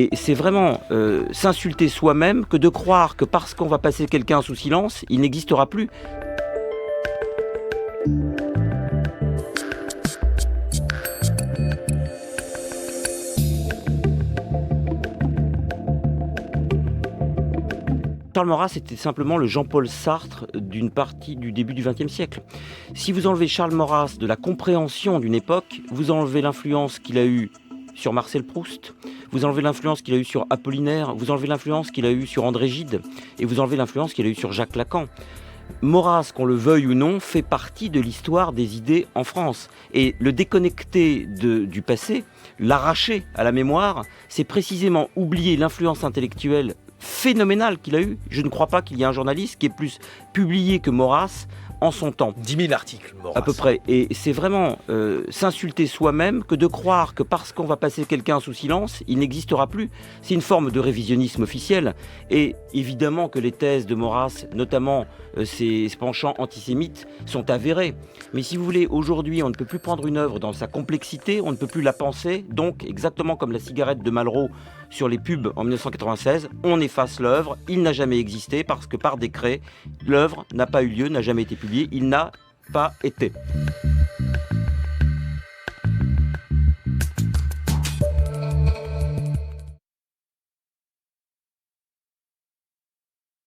Et c'est vraiment s'insulter soi-même que de croire que parce qu'on va passer quelqu'un sous silence, il n'existera plus. Charles Maurras était simplement le Jean-Paul Sartre d'une partie du début du XXe siècle. Si vous enlevez Charles Maurras de la compréhension d'une époque, vous enlevez l'influence qu'il a eue sur Marcel Proust, vous enlevez l'influence qu'il a eue sur Apollinaire, vous enlevez l'influence qu'il a eue sur André Gide, et vous enlevez l'influence qu'il a eue sur Jacques Lacan. Maurras, qu'on le veuille ou non, fait partie de l'histoire des idées en France. Et le déconnecter du passé, l'arracher à la mémoire, c'est précisément oublier l'influence intellectuelle phénoménale qu'il a eue. Je ne crois pas qu'il y ait un journaliste qui ait plus publié que Maurras en son temps. 10 000 articles, Maurras. À peu près. Et c'est vraiment s'insulter soi-même que de croire que parce qu'on va passer quelqu'un sous silence, il n'existera plus. C'est une forme de révisionnisme officiel. Et évidemment que les thèses de Maurras, notamment ses penchants antisémites, sont avérées. Mais si vous voulez, aujourd'hui, on ne peut plus prendre une œuvre dans sa complexité, on ne peut plus la penser. Donc, exactement comme la cigarette de Malraux sur les pubs en 1996, on efface l'œuvre. Il n'a jamais existé parce que par décret, l'œuvre n'a pas eu lieu, n'a jamais été publiée. Il n'a pas été.